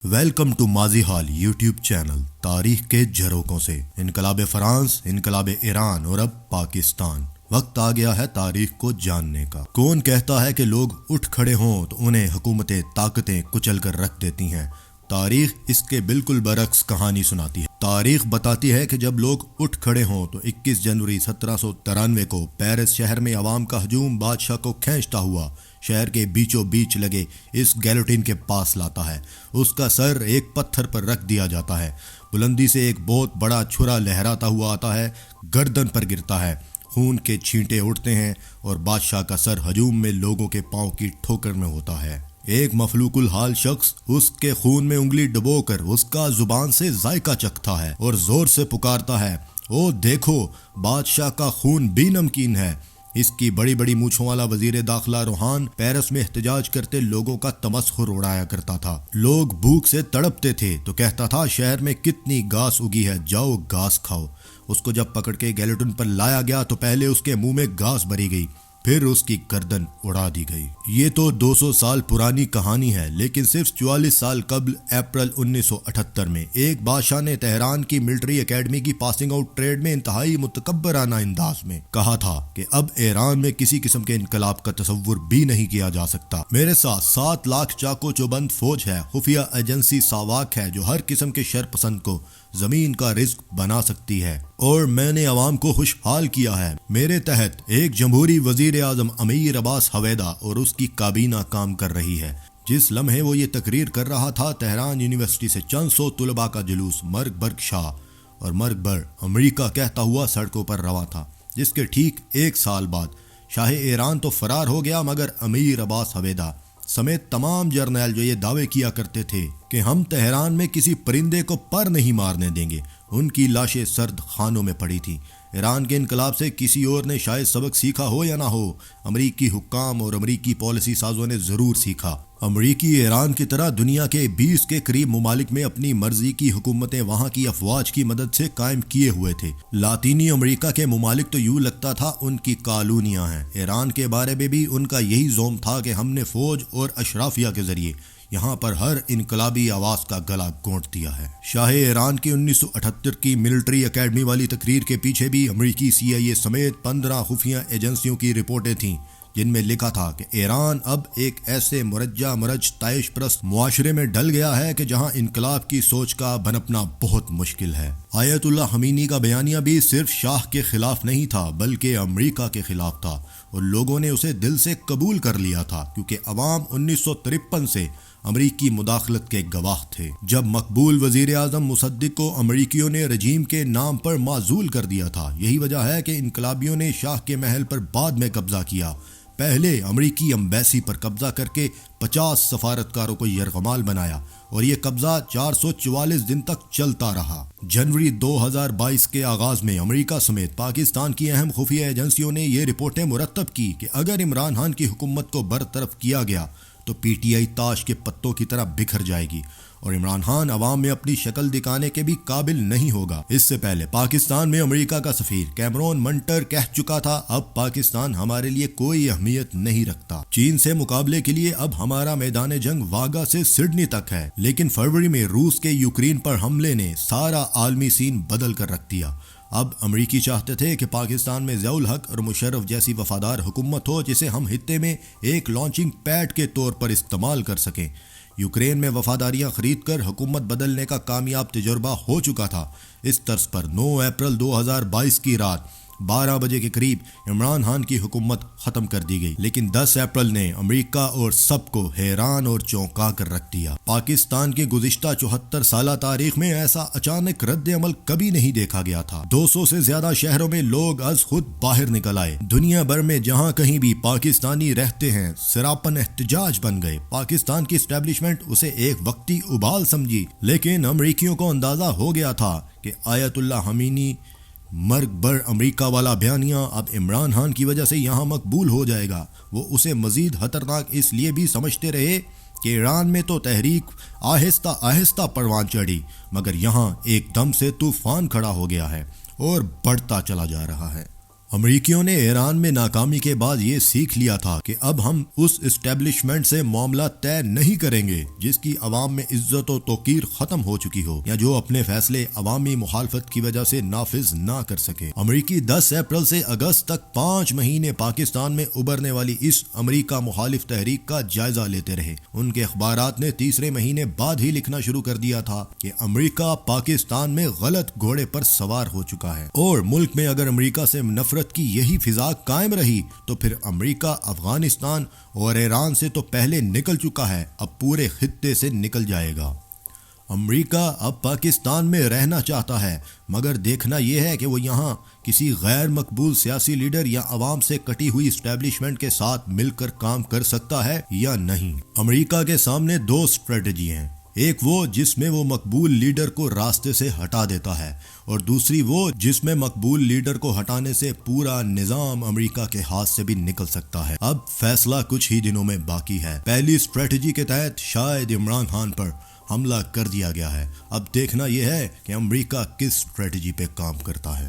Welcome to ماضی حال YouTube channel تاریخ کے جھروکوں سے انقلاب فرانس، انقلاب ایران اور اب پاکستان۔ وقت آ گیا ہے تاریخ کو جاننے کا۔ کون کہتا ہے کہ لوگ اٹھ کھڑے ہوں تو انہیں حکومتیں طاقتیں کچل کر رکھ دیتی ہیں؟ تاریخ اس کے بالکل برعکس کہانی سناتی ہے۔ تاریخ بتاتی ہے کہ جب لوگ اٹھ کھڑے ہوں تو 21 جنوری 1793 کو پیرس شہر میں عوام کا ہجوم بادشاہ کو کھینچتا ہوا شہر کے بیچوں بیچ لگے اس گیلوٹین کے پاس لاتا ہے۔ اس کا سر ایک پتھر پر رکھ دیا جاتا ہے۔ بلندی سے ایک بہت بڑا چھرا لہراتا ہوا آتا ہے، گردن پر گرتا ہے، خون کے چھینٹے اڑتے ہیں اور بادشاہ کا سر ہجوم میں لوگوں کے پاؤں کی ٹھوکر میں ہوتا ہے۔ ایک مفلوک الحال شخص اس کے خون میں انگلی ڈبو کر اس کا زبان سے ذائقہ چکھتا ہے اور زور سے پکارتا ہے، او دیکھو، بادشاہ کا خون بھی نمکین ہے۔ اس کی بڑی بڑی مونچھوں والا وزیر داخلہ روحان پیرس میں احتجاج کرتے لوگوں کا تمسخر اڑایا کرتا تھا۔ لوگ بھوک سے تڑپتے تھے تو کہتا تھا شہر میں کتنی گھاس اگی ہے، جاؤ گھاس کھاؤ۔ اس کو جب پکڑ کے گیلوٹین پر لایا گیا تو پہلے اس کے منہ میں گھاس بھری گئی، پھر اس کی گردن اڑا دی گئی۔ یہ تو 200 سال پرانی کہانی ہے، لیکن صرف 44 سال قبل اپریل 1978 میں ایک بادشاہ نے تہران کی ملٹری اکیڈمی کی پاسنگ آؤٹ پریڈ میں انتہائی متکبرانہ انداز میں کہا تھا کہ اب ایران میں کسی قسم کے انقلاب کا تصور بھی نہیں کیا جا سکتا۔ میرے ساتھ 7 لاکھ چاقو چوبند فوج ہے، خفیہ ایجنسی ساواک ہے جو ہر قسم کے شر پسند کو زمین کا رزق بنا سکتی ہے، اور میں نے عوام کو خوشحال کیا ہے۔ میرے تحت ایک جمہوری وزیر اعظم امیر عباس حویدہ اور اس کی کابینہ کام کر رہی ہے۔ جس لمحے وہ یہ تقریر کر رہا تھا، تہران یونیورسٹی سے چند سو طلباء کا جلوس مرگ برگ شاہ اور مرگ بر امریکہ کہتا ہوا سڑکوں پر رواں تھا، جس کے ٹھیک 1 سال بعد شاہ ایران تو فرار ہو گیا، مگر امیر عباس حویدہ سمیت تمام جرنیل جو یہ دعوے کیا کرتے تھے کہ ہم تہران میں کسی پرندے کو پر نہیں مارنے دیں گے، ان کی لاشیں سرد خانوں میں پڑی تھیں۔ ایران کے انقلاب سے کسی اور نے شاید سبق سیکھا ہو یا نہ ہو، امریکی حکام اور امریکی پالیسی سازوں نے ضرور سیکھا۔ امریکی ایران کی طرح دنیا کے 20 کے قریب ممالک میں اپنی مرضی کی حکومتیں وہاں کی افواج کی مدد سے قائم کیے ہوئے تھے۔ لاطینی امریکہ کے ممالک تو یوں لگتا تھا ان کی کالونیاں ہیں۔ ایران کے بارے میں بھی ان کا یہی زوم تھا کہ ہم نے فوج اور اشرافیہ کے ذریعے یہاں پر ہر انقلابی آواز کا گلا گھونٹ دیا ہے۔ شاہ ایران کی 1978 کی ملٹری اکیڈمی والی تقریر کے پیچھے بھی امریکی CIA سمیت 15 خفیہ ایجنسیوں کی رپورٹیں تھیں، جن میں لکھا تھا کہ ایران اب ایک ایسے مرج طائش پرست معاشرے میں ڈل گیا ہے کہ جہاں انقلاب کی سوچ کا بنپنا بہت مشکل ہے۔ آیت اللہ خمینی کا بیانیہ بھی صرف شاہ کے خلاف نہیں تھا بلکہ امریکہ کے خلاف تھا، اور لوگوں نے اسے دل سے قبول کر لیا تھا کیونکہ عوام 1953 سے امریکی مداخلت کے گواہ تھے۔ جب مقبول وزیر اعظم مصدق کو امریکیوں نے رجیم کے نام پر معزول کر دیا تھا، یہی وجہ ہے کہ انقلابیوں نے شاہ کے محل پر بعد میں قبضہ کیا۔ پہلے امریکی ایمبیسی پر قبضہ کر کے 50 سفارتکاروں کو یرغمال بنایا، اور یہ قبضہ 444 دن تک چلتا رہا۔ جنوری 2022 کے آغاز میں امریکہ سمیت پاکستان کی اہم خفیہ ایجنسیوں نے یہ رپورٹیں مرتب کی کہ اگر عمران خان کی حکومت کو برطرف کیا گیا تو PTI تاش کے پتوں کی طرح بکھر جائے گی، اور عمران خان عوام میں اپنی شکل دکھانے کے بھی قابل نہیں ہوگا۔ اس سے پہلے پاکستان میں امریکہ کا سفیر کیمرون منٹر کہہ چکا تھا، اب پاکستان ہمارے لیے کوئی اہمیت نہیں رکھتا۔ چین سے مقابلے کے لیے اب ہمارا میدان جنگ واگا سے سڈنی تک ہے، لیکن فروری میں روس کے یوکرین پر حملے نے سارا عالمی سین بدل کر رکھ دیا۔ اب امریکی چاہتے تھے کہ پاکستان میں ضیاء الحق اور مشرف جیسی وفادار حکومت ہو جسے ہم خطے میں ایک لانچنگ پیڈ کے طور پر استعمال کر سکیں۔ یوکرین میں وفاداریاں خرید کر حکومت بدلنے کا کامیاب تجربہ ہو چکا تھا۔ اس طرز پر 9 اپریل 2022 کی رات 12 بجے کے قریب عمران خان کی حکومت ختم کر دی گئی، لیکن 10 اپریل نے امریکہ اور سب کو حیران اور چونکا کر رکھ دیا۔ پاکستان کی گزشتہ 74 سالہ تاریخ میں ایسا اچانک رد عمل کبھی نہیں دیکھا گیا تھا۔ 200 سے زیادہ شہروں میں لوگ از خود باہر نکل آئے۔ دنیا بھر میں جہاں کہیں بھی پاکستانی رہتے ہیں سراپن احتجاج بن گئے۔ پاکستان کی اسٹیبلشمنٹ اسے ایک وقتی ابال سمجھی، لیکن امریکیوں کو اندازہ ہو گیا تھا کہ آیت اللہ خمینی مرگ بر امریکہ والا بیانیہ اب عمران خان کی وجہ سے یہاں مقبول ہو جائے گا۔ وہ اسے مزید خطرناک اس لیے بھی سمجھتے رہے کہ ایران میں تو تحریک آہستہ آہستہ پروان چڑھی، مگر یہاں ایک دم سے طوفان کھڑا ہو گیا ہے اور بڑھتا چلا جا رہا ہے۔ امریکیوں نے ایران میں ناکامی کے بعد یہ سیکھ لیا تھا کہ اب ہم اس اسٹیبلشمنٹ سے معاملہ طے نہیں کریں گے جس کی عوام میں عزت و توقیر ختم ہو چکی ہو یا جو اپنے فیصلے عوامی مخالفت کی وجہ سے نافذ نہ کر سکے۔ امریکی 10 اپریل سے اگست تک 5 مہینے پاکستان میں ابھرنے والی اس امریکہ مخالف تحریک کا جائزہ لیتے رہے۔ ان کے اخبارات نے تیسرے مہینے بعد ہی لکھنا شروع کر دیا تھا کہ امریکہ پاکستان میں غلط گھوڑے پر سوار ہو چکا ہے، اور ملک میں اگر امریکہ سے نفرت کی یہی فضا قائم رہی تو پھر امریکہ افغانستان اور ایران سے تو پہلے نکل چکا ہے، اب پورے خطے سے نکل جائے گا۔ امریکہ اب پاکستان میں رہنا چاہتا ہے، مگر دیکھنا یہ ہے کہ وہ یہاں کسی غیر مقبول سیاسی لیڈر یا عوام سے کٹی ہوئی اسٹیبلشمنٹ کے ساتھ مل کر کام کر سکتا ہے یا نہیں۔ امریکہ کے سامنے 2 اسٹریٹجی ہیں، ایک وہ جس میں وہ مقبول لیڈر کو راستے سے ہٹا دیتا ہے، اور دوسری وہ جس میں مقبول لیڈر کو ہٹانے سے پورا نظام امریکہ کے ہاتھ سے بھی نکل سکتا ہے۔ اب فیصلہ کچھ ہی دنوں میں باقی ہے۔ پہلی اسٹریٹجی کے تحت شاید عمران خان پر حملہ کر دیا گیا ہے، اب دیکھنا یہ ہے کہ امریکہ کس اسٹریٹجی پہ کام کرتا ہے۔